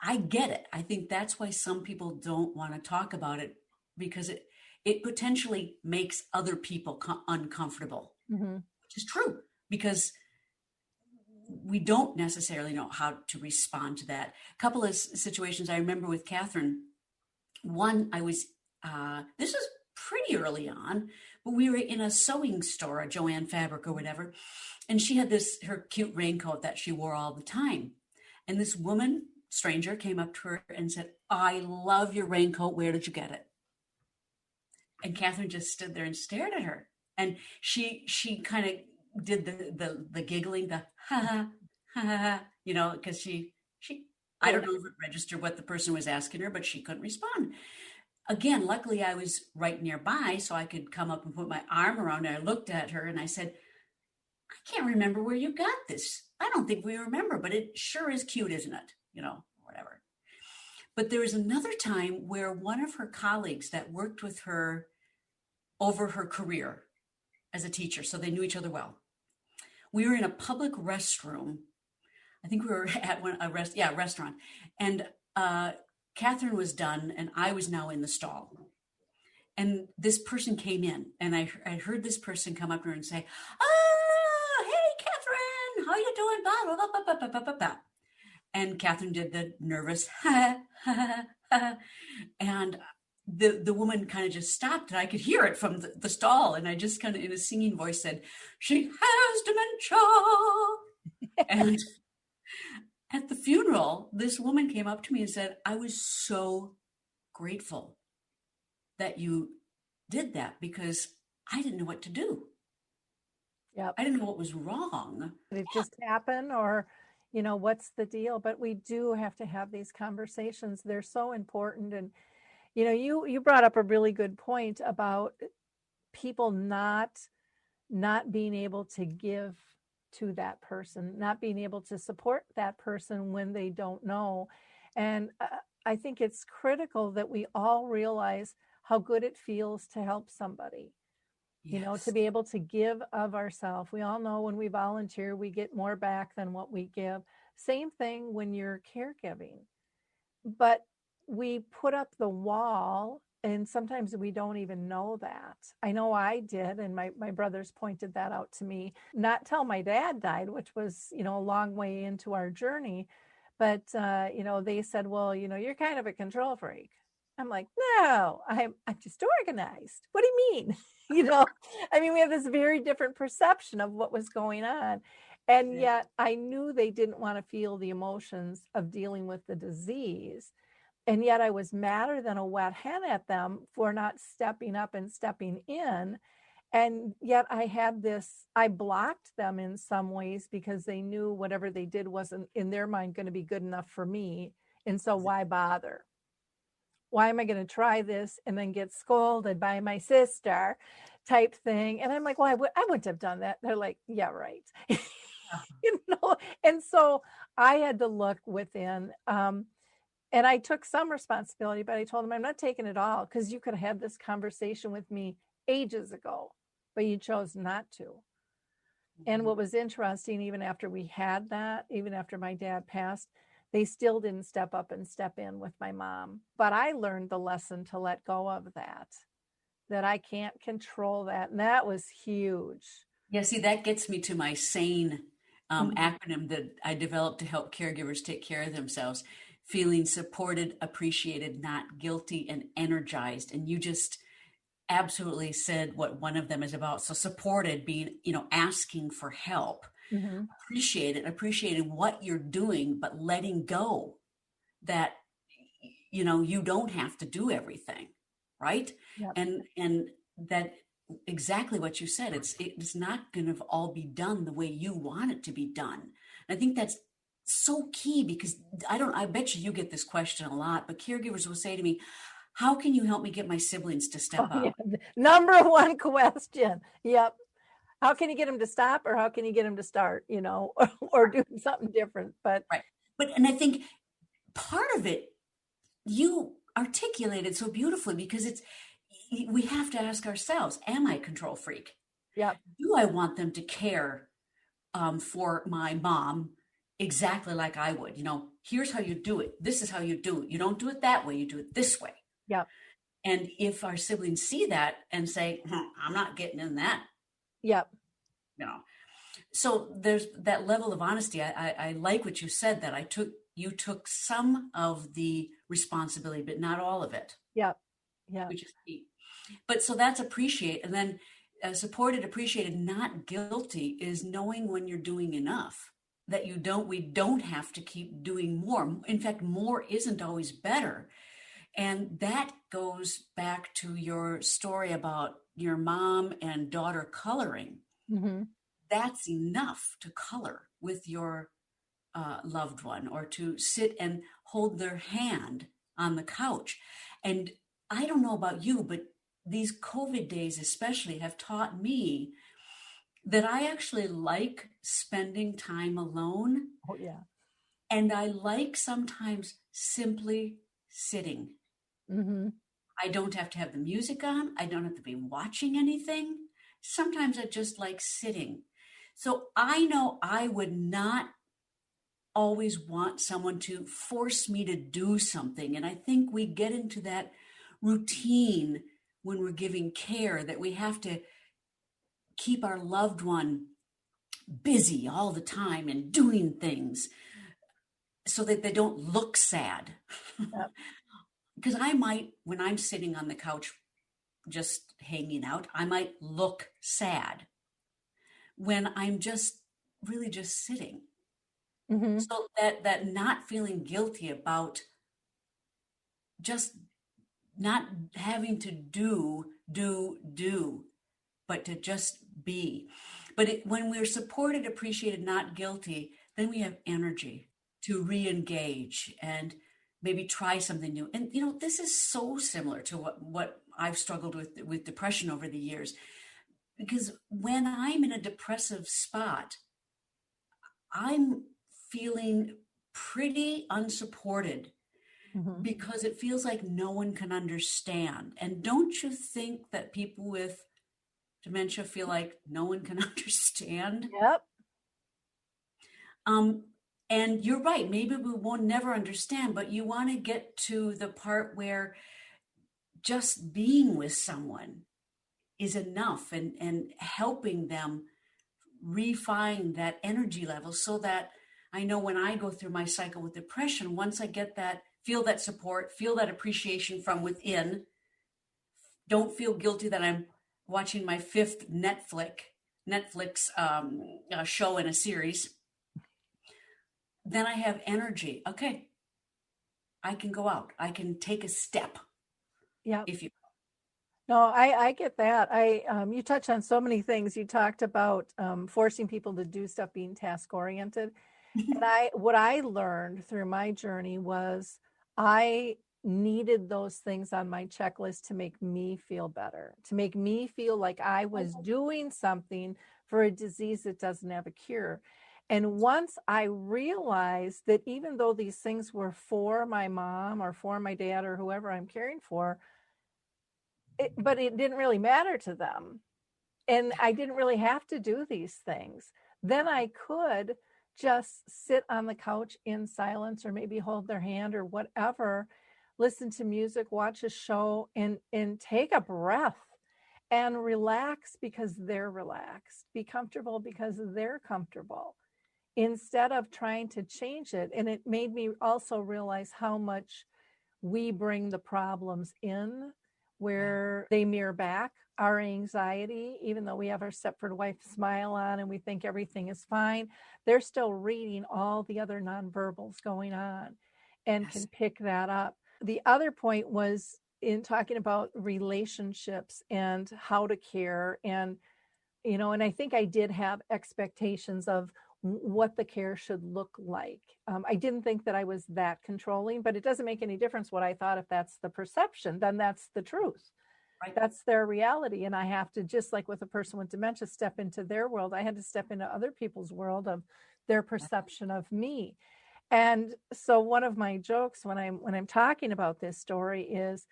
Speaker 5: I get it. I think that's why some people don't want to talk about it, because it potentially makes other people uncomfortable, which is true, because we don't necessarily know how to respond to that. A couple of situations I remember with Catherine. One, I was, this was pretty early on, but we were in a sewing store, a Joanne Fabric or whatever, and she had her cute raincoat that she wore all the time. And this woman, stranger, came up to her and said, "I love your raincoat. Where did you get it?" And Catherine just stood there and stared at her. And she kind of did the giggling, the ha ha, because she I don't know if it registered what the person was asking her, but she couldn't respond. Again, luckily I was right nearby, so I could come up and put my arm around her. I looked at her and I said, "I can't remember where you got this. I don't think we remember, but it sure is cute, isn't it?" Whatever. But there was another time where one of her colleagues that worked with her over her career as a teacher, so they knew each other well. We were in a public restroom. I think we were at a restaurant. And Catherine was done, and I was now in the stall. And this person came in, and I heard this person come up to her and say, "Oh, hey, Catherine, how you doing?" Blah, blah, blah, blah, blah, blah, blah. And Catherine did the nervous, ha, ha, ha, and the woman kind of just stopped, and I could hear it from the stall. And I just kind of, in a singing voice, said, "She has dementia." And at the funeral, this woman came up to me and said, "I was so grateful that you did that, because I didn't know what to do."
Speaker 2: Yep.
Speaker 5: I didn't know what was wrong.
Speaker 2: Did it just happen, or, what's the deal? But we do have to have these conversations. They're so important. And, you brought up a really good point about people not being able to give to that person, not being able to support that person when they don't know. And I think it's critical that we all realize how good it feels to help somebody.
Speaker 5: Yes.
Speaker 2: To be able to give of ourselves. We all know when we volunteer, we get more back than what we give. Same thing when you're caregiving. But we put up the wall, and sometimes we don't even know that. I know I did, and my brothers pointed that out to me, not till my dad died, which was, a long way into our journey. But, they said, "Well, you're kind of a control freak." I'm like, "No, I'm just organized. What do you mean?" I mean, we have this very different perception of what was going on. And yet I knew they didn't want to feel the emotions of dealing with the disease. And yet I was madder than a wet hen at them for not stepping up and stepping in. And yet I blocked them in some ways, because they knew whatever they did wasn't in their mind going to be good enough for me. And so why bother? Why am I going to try this and then get scolded by my sister type thing? And I'm like, well, I wouldn't have done that. They're like, yeah, right. And so I had to look within, and I took some responsibility, but I told them, I'm not taking it all, because you could have had this conversation with me ages ago, but you chose not to. And what was interesting, even after we had that, even after my dad passed, they still didn't step up and step in with my mom. But I learned the lesson to let go of that I can't control that. And that was huge.
Speaker 5: Yeah, see, that gets me to my S.A.N.E acronym that I developed to help caregivers take care of themselves. Feeling supported, appreciated, not guilty, and energized. And you just absolutely said what one of them is about. So supported, being, asking for help. Appreciating what you're doing, but letting go that, you don't have to do everything, right?
Speaker 2: Yep.
Speaker 5: And that exactly what you said. It's not going to all be done the way you want it to be done. And I think that's so key, because I bet you get this question a lot, but caregivers will say to me, how can you help me get my siblings to step up?
Speaker 2: Yeah. Number one question. Yep. How can you get them to stop, or how can you get them to start, or do something different? But
Speaker 5: right. And I think part of it, you articulated so beautifully, because we have to ask ourselves, am I a control freak?
Speaker 2: yeah,
Speaker 5: Do I want them to care for my mom exactly like I would? Here's how you do it. This is how you do it. You don't do it that way. You do it this way.
Speaker 2: yeah,
Speaker 5: And if our siblings see that and say, I'm not getting in that,
Speaker 2: yeah,
Speaker 5: so there's that level of honesty. I like what you said, that you took some of the responsibility, but not all of it.
Speaker 2: yeah,
Speaker 5: Which is key. But so that's appreciate. And then supported, appreciated, not guilty is knowing when you're doing enough, that we don't have to keep doing more. In fact, more isn't always better. And that goes back to your story about your mom and daughter coloring.
Speaker 2: mm-hmm.
Speaker 5: That's enough to color with your loved one, or to sit and hold their hand on the couch. And I don't know about you, but these COVID days especially have taught me that I actually like spending time alone.
Speaker 2: Oh, yeah.
Speaker 5: And I like sometimes simply sitting.
Speaker 2: Mm-hmm.
Speaker 5: I don't have to have the music on. I don't have to be watching anything. Sometimes I just like sitting. So I know I would not always want someone to force me to do something. And I think we get into that routine when we're giving care, that we have to keep our loved one busy all the time and doing things so that they don't look sad.
Speaker 2: Yep.
Speaker 5: Because I might, when I'm sitting on the couch just hanging out, I might look sad when I'm really just sitting.
Speaker 2: Mm-hmm.
Speaker 5: So that not feeling guilty about just not having to do, but to just be. But when we're supported, appreciated, not guilty, then we have energy to re-engage and maybe try something new. And this is so similar to what I've struggled with depression over the years. Because when I'm in a depressive spot, I'm feeling pretty unsupported,
Speaker 2: Mm-hmm.
Speaker 5: because it feels like no one can understand. And don't you think that people with dementia feel like no one can understand?
Speaker 2: Yep.
Speaker 5: And you're right, maybe we won't never understand, but you want to get to the part where just being with someone is enough, and helping them refine that energy level, so that I know when I go through my cycle with depression, once I get that, feel that support, feel that appreciation from within, don't feel guilty that I'm watching my fifth Netflix show in a series, then I have energy. Okay, I can go out. I can take a step.
Speaker 2: Yeah.
Speaker 5: If you.
Speaker 2: No, I get that. You touched on so many things. You talked about forcing people to do stuff, being task oriented. And what I learned through my journey was I needed those things on my checklist to make me feel better, to make me feel like I was doing something for a disease that doesn't have a cure. And once I realized that even though these things were for my mom or for my dad or whoever I'm caring for, but it didn't really matter to them. And I didn't really have to do these things. Then I could just sit on the couch in silence, or maybe hold their hand or whatever, listen to music, watch a show, and take a breath and relax because they're relaxed, be comfortable because they're comfortable, instead of trying to change it. And it made me also realize how much we bring the problems in, where they mirror back our anxiety. Even though we have our Stepford wife smile on and we think everything is fine, they're still reading all the other nonverbals going on and can pick that up. The other point was in talking about relationships and how to care, and and I think I did have expectations of what the care should look like. I didn't think that I was that controlling, but it doesn't make any difference what I thought. If that's the perception, then that's the truth.
Speaker 5: Right.
Speaker 2: That's their reality. And I have to, just like with a person with dementia, step into their world. I had to step into other people's world of their perception of me. And so one of my jokes when I'm talking about this story is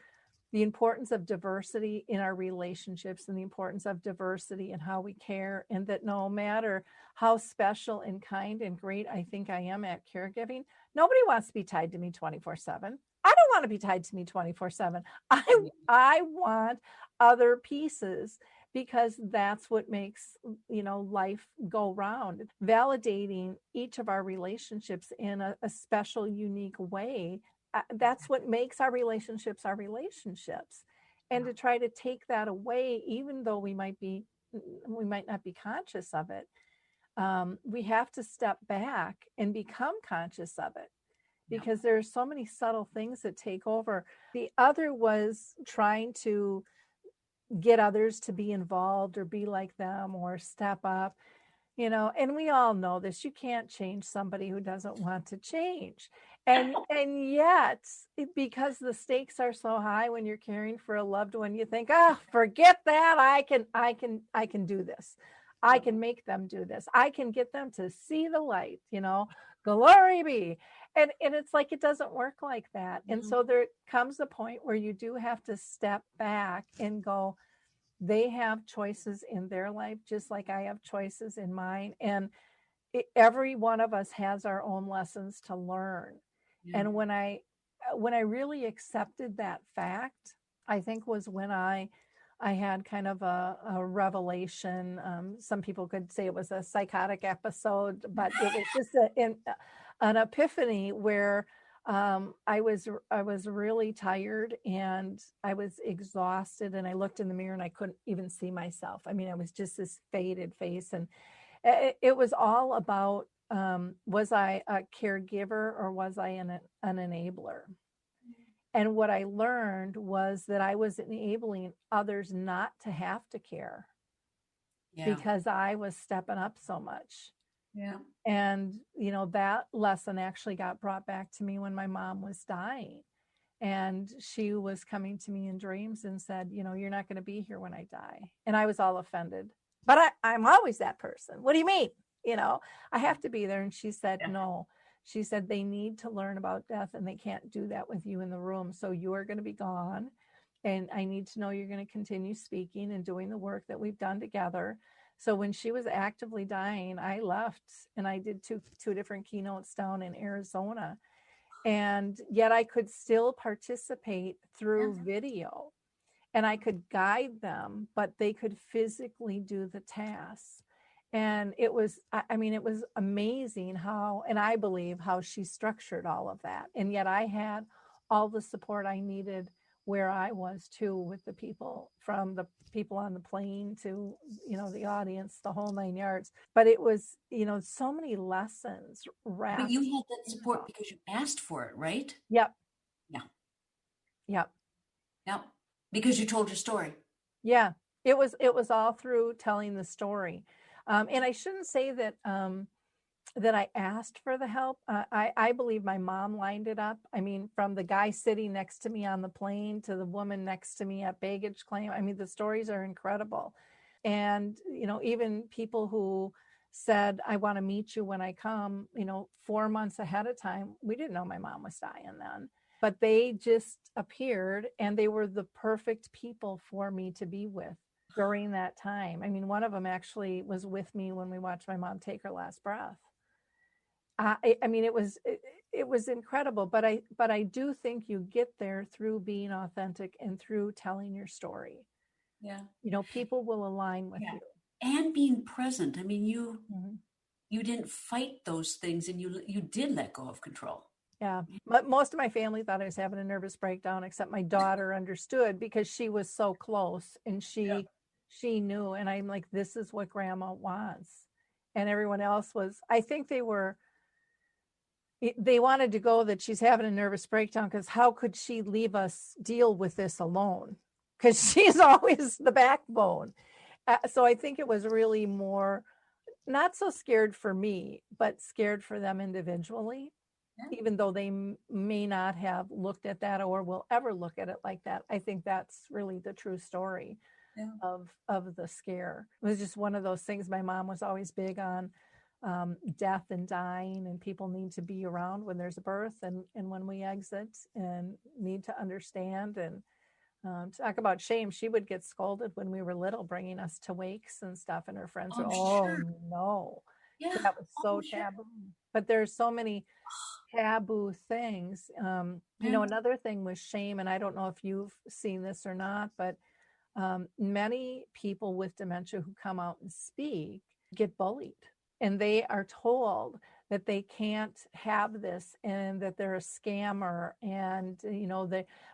Speaker 2: the importance of diversity in our relationships, and the importance of diversity in how we care, and that no matter how special and kind and great I think I am at caregiving, nobody wants to be tied to me 24/7. I don't want to be tied to me 24/7. I want other pieces, because that's what makes life go round. Validating each of our relationships in a special, unique way, that's what makes our relationships, and to try to take that away, even though we might not be conscious of it, we have to step back and become conscious of it, because there are so many subtle things that take over. The other was trying to get others to be involved or be like them or step up. And we all know this. You can't change somebody who doesn't want to change. And yet, because the stakes are so high when you're caring for a loved one, you think, forget that. I can do this. I can make them do this. I can get them to see the light, glory be. And it's like, it doesn't work like that. And so there comes a point where you do have to step back and go, they have choices in their life, just like I have choices in mine. And every one of us has our own lessons to learn. Yeah. And when I really accepted that fact, I think was when I had kind of a revelation. Some people could say it was a psychotic episode, but it was just an epiphany where I was really tired and I was exhausted, and I looked in the mirror and I couldn't even see myself. I mean, I was just this faded face, and it was all about, was I a caregiver or was I an enabler? And what I learned was that I was enabling others not to have to care, because I was stepping up so much. Yeah. And, that lesson actually got brought back to me when my mom was dying. And she was coming to me in dreams and said, you're not going to be here when I die. And I was all offended. But I'm always that person. What do you mean? I have to be there. And she said, no. She said, they need to learn about death, and they can't do that with you in the room. So you are going to be gone. And I need to know you're going to continue speaking and doing the work that we've done together. So when she was actively dying, I left and I did two different keynotes down in Arizona. And yet I could still participate through video, and I could guide them, but they could physically do the tasks. And it was amazing how, and I believe how she structured all of that. And yet I had all the support I needed where I was too, with the people, from the people on the plane to, the audience, the whole 9 yards. But it was, so many lessons wrapped.
Speaker 5: But you had that support because you asked for it, right?
Speaker 2: Yep.
Speaker 5: Yeah.
Speaker 2: Yep.
Speaker 5: Yep. Because you told your story.
Speaker 2: Yeah. It was all through telling the story. And I shouldn't say that, that I asked for the help. I believe my mom lined it up. I mean, from the guy sitting next to me on the plane to the woman next to me at baggage claim. I mean, the stories are incredible. And, even people who said, I want to meet you when I come, 4 months ahead of time. We didn't know my mom was dying then, but they just appeared, and they were the perfect people for me to be with during that time. I mean, one of them actually was with me when we watched my mom take her last breath. I mean, it was incredible, but I do think you get there through being authentic and through telling your story. Yeah. People will align with you.
Speaker 5: And being present. I mean, you didn't fight those things, and you did let go of control.
Speaker 2: Yeah. Most of my family thought I was having a nervous breakdown, except my daughter understood, because she was so close, and she knew. And I'm like, this is what grandma wants. And everyone else was, I think they were they wanted to go that she's having a nervous breakdown because how could she leave us deal with this alone? Because she's always the backbone. So I think it was really more not so scared for me, but scared for them individually, even though they may not have looked at that or will ever look at it like that. I think that's really the true story of the scare. It was just one of those things. My mom was always big on death and dying, and people need to be around when there's a birth and when we exit, and need to understand. And talk about shame, she would get scolded when we were little bringing us to wakes and stuff, and her friends were, no, that was so taboo. But there's so many taboo things. Another thing was shame, and I don't know if you've seen this or not, but many people with dementia who come out and speak get bullied, and they are told that they can't have this and that they're a scammer, and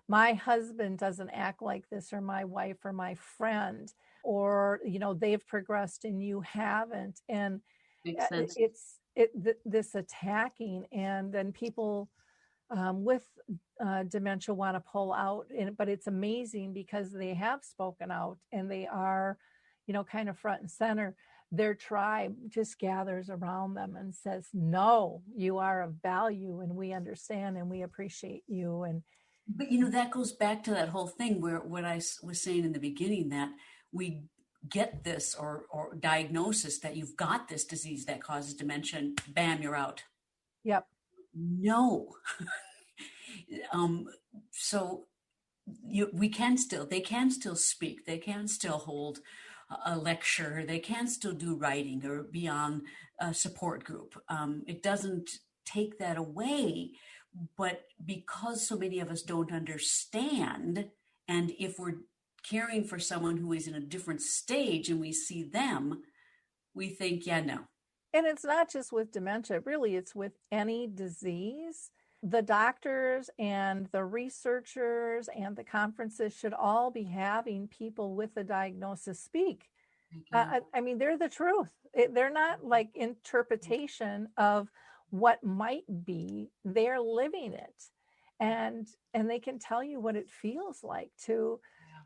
Speaker 2: my husband doesn't act like this, or my wife, or my friend, or they've progressed and you haven't. And it's this attacking, and then people with dementia want to pull out, but it's amazing because they have spoken out and they are kind of front and center. Their tribe just gathers around them and says, no, you are of value, and we understand and we appreciate you.
Speaker 5: But that goes back to that whole thing where what I was saying in the beginning, that we get this or diagnosis that you've got this disease that causes dementia, bam, you're out.
Speaker 2: Yep.
Speaker 5: No. So they can still speak, they can still hold a lecture, they can still do writing or be on a support group. It doesn't take that away, but because so many of us don't understand, and if we're caring for someone who is in a different stage and we see them, we think, no.
Speaker 2: And it's not just with dementia, really, it's with any disease. The doctors and the researchers and the conferences should all be having people with a diagnosis speak. I mean, they're the truth. They're not like interpretation of what might be. They're living it. And they can tell you what it feels like to,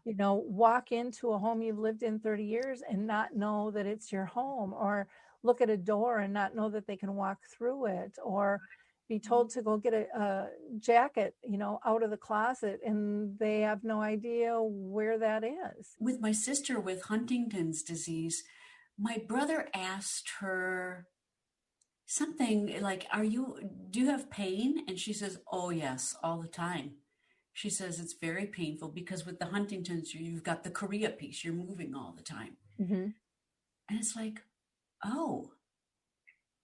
Speaker 2: walk into a home you've lived in 30 years and not know that it's your home, or look at a door and not know that they can walk through it, or be told to go get a jacket, out of the closet, and they have no idea where that is.
Speaker 5: With my sister with Huntington's disease, my brother asked her something like, do you have pain? And she says, oh yes, all the time. She says it's very painful because with the Huntington's, you've got the chorea piece, you're moving all the time.
Speaker 2: Mm-hmm.
Speaker 5: And it's like, oh,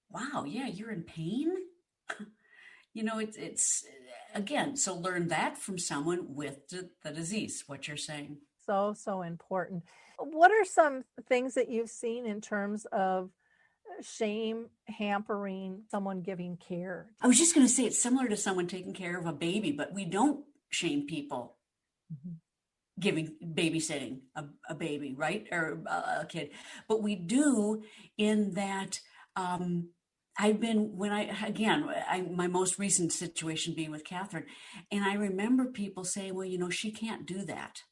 Speaker 5: wow, yeah, you're in pain? It's again, so learn that from someone with the disease, what you're saying.
Speaker 2: So important. What are some things that you've seen in terms of shame hampering someone giving care?
Speaker 5: I was just going to say it's similar to someone taking care of a baby, but we don't shame people babysitting a baby, right? Or a kid. But we do in that my most recent situation being with Catherine, and I remember people saying, well, she can't do that.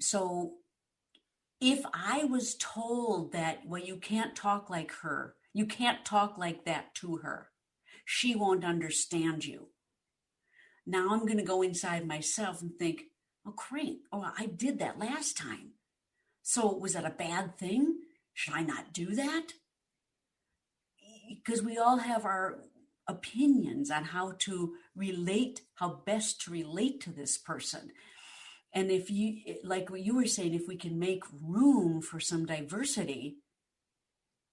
Speaker 5: So if I was told that, well, you can't talk like her, you can't talk like that to her, she won't understand you. Now I'm going to go inside myself and think, oh, great. Oh, I did that last time. So was that a bad thing? Should I not do that? Because we all have our opinions on how best to relate to this person. And if you, like what you were saying, if we can make room for some diversity,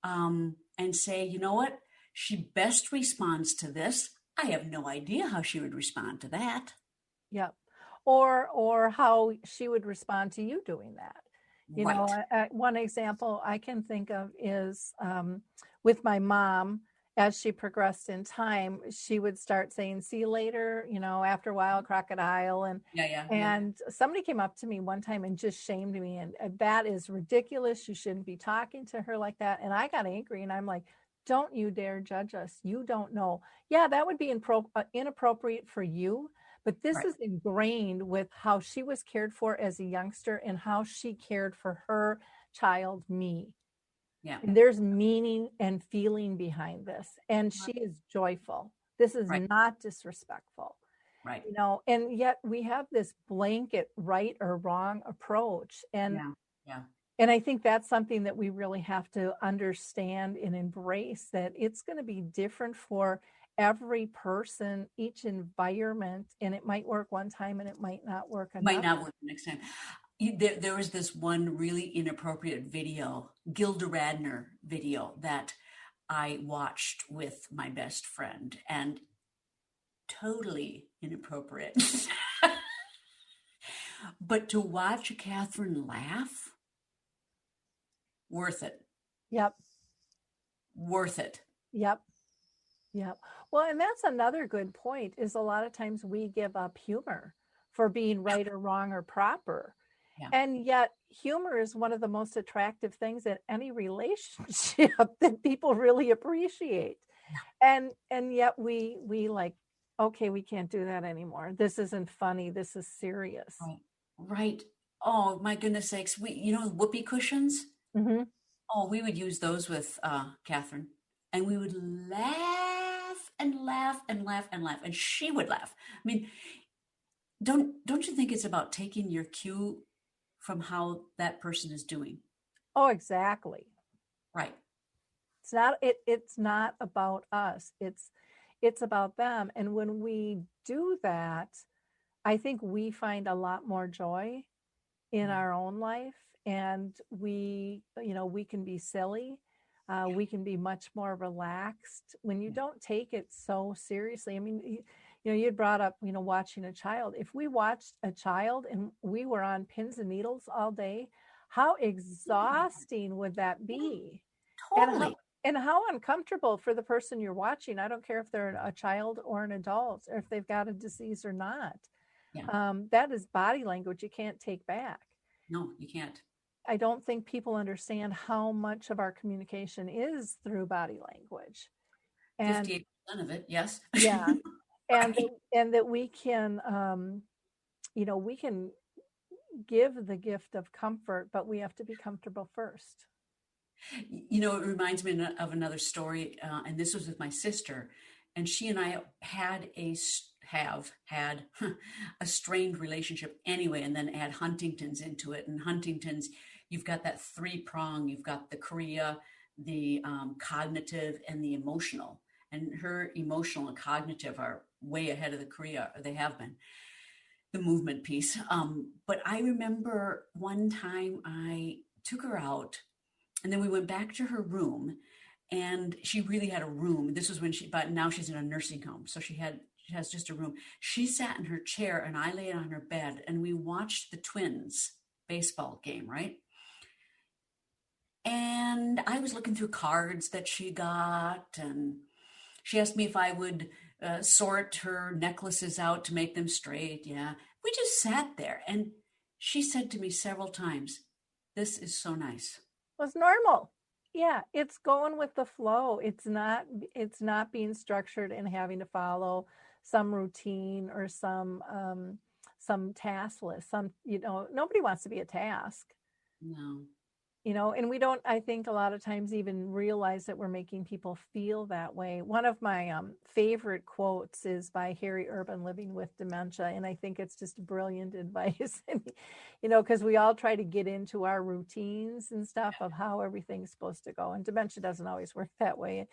Speaker 5: and say, you know what, she best responds to this. I have no idea how she would respond to that.
Speaker 2: Yep. Or how she would respond to you doing that. One example I can think of is with my mom. As she progressed in time, she would start saying, see you later, after a while, crocodile. And somebody came up to me one time and just shamed me. And that is ridiculous. You shouldn't be talking to her like that. And I got angry, and I'm like, Don't you dare judge us. You don't know. Yeah, that would be inappropriate for you, but this
Speaker 5: Right.
Speaker 2: is ingrained with how she was cared for as a youngster and how she cared for her child, me.
Speaker 5: Yeah.
Speaker 2: And there's meaning and feeling behind this. And she is joyful. This is
Speaker 5: Right.
Speaker 2: not disrespectful.
Speaker 5: Right.
Speaker 2: And yet we have this blanket right or wrong approach.
Speaker 5: Yeah. Yeah.
Speaker 2: And I think that's something that we really have to understand and embrace, that it's going to be different for every person, each environment, and it might work one time and it might not work
Speaker 5: Might
Speaker 2: another.
Speaker 5: not work the next time. There was this one really inappropriate video, Gilda Radner video, that I watched with my best friend, and totally inappropriate. But to watch Catherine laugh, worth it.
Speaker 2: Yep.
Speaker 5: Worth it.
Speaker 2: Yep. Yep. Well, and that's another good point, is a lot of times we give up humor for being right or wrong or proper.
Speaker 5: Yeah.
Speaker 2: And yet humor is one of the most attractive things in any relationship that people really appreciate. And yet we like, okay, we can't do that anymore. This isn't funny. This is serious.
Speaker 5: Right. Right. Oh my goodness sakes. Whoopee cushions.
Speaker 2: Mm-hmm.
Speaker 5: Oh, we would use those with Catherine, and we would laugh and laugh and laugh and laugh, and she would laugh. I mean, don't you think it's about taking your cue from how that person is doing?
Speaker 2: Oh, exactly.
Speaker 5: Right.
Speaker 2: It's not about us. It's about them. And when we do that, I think we find a lot more joy in our own life, and we can be silly. We can be much more relaxed when you don't take it so seriously. I mean, you had brought up, watching a child. If we watched a child and we were on pins and needles all day, how exhausting would that be?
Speaker 5: Totally.
Speaker 2: And how uncomfortable for the person you're watching. I don't care if they're a child or an adult, or if they've got a disease or not.
Speaker 5: Yeah.
Speaker 2: That is body language you can't take back.
Speaker 5: No, you can't.
Speaker 2: I don't think people understand how much of our communication is through body language. And
Speaker 5: 58% of it, yes.
Speaker 2: yeah. And
Speaker 5: Right.
Speaker 2: and that we can we can give the gift of comfort, but we have to be comfortable first.
Speaker 5: It reminds me of another story, and this was with my sister, and she and I have had a strained relationship anyway, and then add Huntington's into it. And Huntington's, you've got that 3-prong, you've got the chorea, the cognitive, and the emotional. And her emotional and cognitive are way ahead of the chorea, or they have been, the movement piece. But I remember one time I took her out, and then we went back to her room, and she really had a room. This was but now she's in a nursing home. So she has just a room. She sat in her chair and I lay on her bed, and we watched the Twins baseball game, right? And I was looking through cards that she got, and she asked me if I would sort her necklaces out to make them straight. Yeah. We just sat there, and she said to me several times, "This is so nice."
Speaker 2: It was normal. Yeah, it's going with the flow. It's not being structured and having to follow some routine or some task list. Nobody wants to be a task.
Speaker 5: No.
Speaker 2: And we don't, I think, a lot of times even realize that we're making people feel that way. One of my favorite quotes is by Harry Urban, Living with Dementia. And I think it's just brilliant advice, because we all try to get into our routines and stuff of how everything's supposed to go. And dementia doesn't always work that way.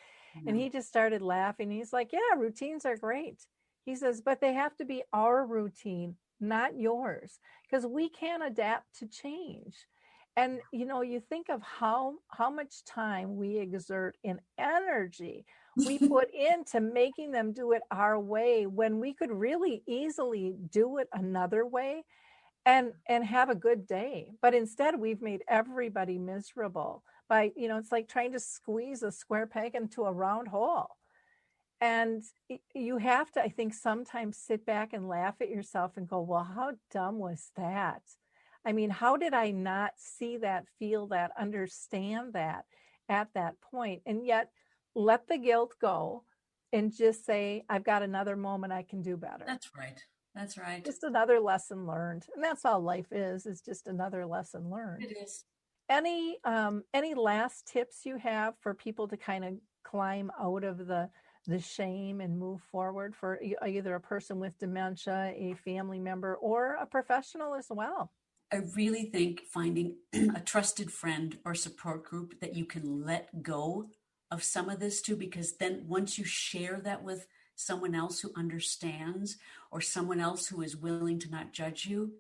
Speaker 2: And he just started laughing. He's like, yeah, routines are great. He says, but they have to be our routine, not yours, because we can't adapt to change. And, you think of how much time we exert and energy we put into making them do it our way, when we could really easily do it another way and have a good day. But instead, we've made everybody miserable by, it's like trying to squeeze a square peg into a round hole. And you have to, I think, sometimes sit back and laugh at yourself and go, well, how dumb was that? I mean, how did I not see that, feel that, understand that at that point? And yet let the guilt go and just say, I've got another moment I can do better.
Speaker 5: That's right. That's right.
Speaker 2: Just another lesson learned. And that's all life is just another lesson learned.
Speaker 5: It is.
Speaker 2: Any last tips you have for people to kind of climb out of the shame and move forward for either a person with dementia, a family member, or a professional as well?
Speaker 5: I really think finding a trusted friend or support group that you can let go of some of this to, because then once you share that with someone else who understands or someone else who is willing to not judge you,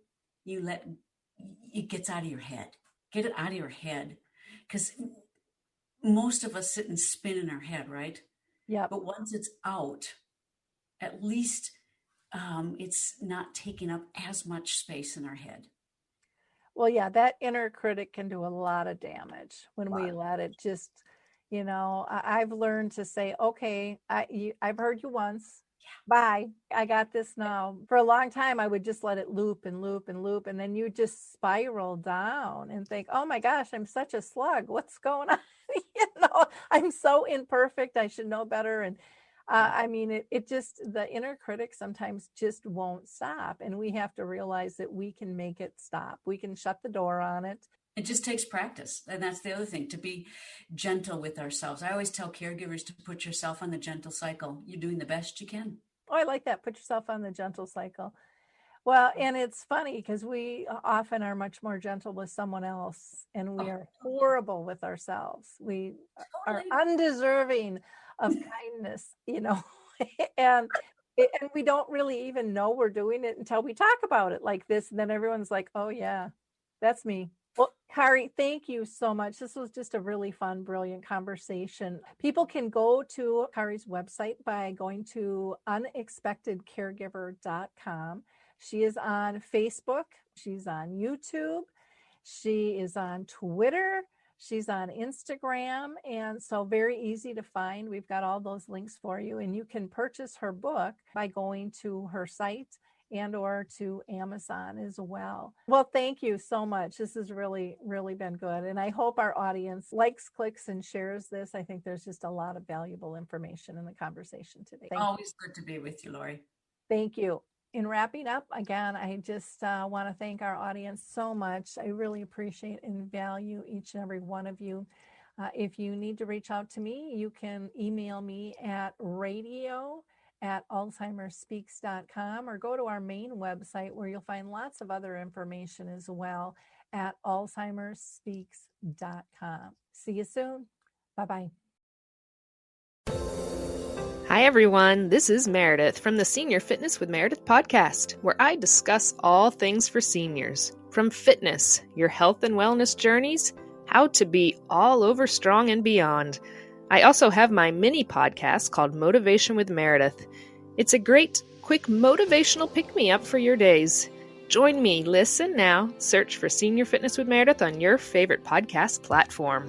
Speaker 5: it gets out of your head. Get it out of your head. Because most of us sit and spin in our head, right?
Speaker 2: Yeah.
Speaker 5: But once it's out, at least it's not taking up as much space in our head.
Speaker 2: Well, yeah, that inner critic can do a lot of damage when we let it just, I've learned to say, okay, I've heard you once. Bye. I got this now. For a long time, I would just let it loop and loop and loop. And then you just spiral down and think, oh my gosh, I'm such a slug. What's going on? I'm so imperfect. I should know better. And it just, the inner critic sometimes just won't stop. And we have to realize that we can make it stop. We can shut the door on it.
Speaker 5: It just takes practice. And that's the other thing, to be gentle with ourselves. I always tell caregivers to put yourself on the gentle cycle. You're doing the best you can.
Speaker 2: Oh, I like that. Put yourself on the gentle cycle. Well, and it's funny because we often are much more gentle with someone else, and we are horrible with ourselves. We are undeserving of kindness, and we don't really even know we're doing it until we talk about it like this. And then everyone's like, oh yeah, that's me. Well, Kari, thank you so much. This was just a really fun, brilliant conversation. People can go to Kari's website by going to unexpectedcaregiver.com. She is on Facebook. She's on YouTube. She is on Twitter. She's on Instagram. And so very easy to find. We've got all those links for you. And you can purchase her book by going to her site and or to Amazon as well. Well, thank you so much. This has really, really been good. And I hope our audience likes, clicks, and shares this. I think there's just a lot of valuable information in the conversation today.
Speaker 5: Always good to be with you, Lori.
Speaker 2: Thank you. In wrapping up, again, I just want to thank our audience so much. I really appreciate and value each and every one of you. If you need to reach out to me, you can email me at radio@alzheimerspeaks.com or go to our main website where you'll find lots of other information as well at alzheimerspeaks.com. See you soon. Bye-bye.
Speaker 6: Hi, everyone. This is Meredith from the Senior Fitness with Meredith podcast, where I discuss all things for seniors, from fitness, your health and wellness journeys, how to be all over strong and beyond. I also have my mini podcast called Motivation with Meredith. It's a great, quick motivational pick-me-up for your days. Join me, listen now, search for Senior Fitness with Meredith on your favorite podcast platform.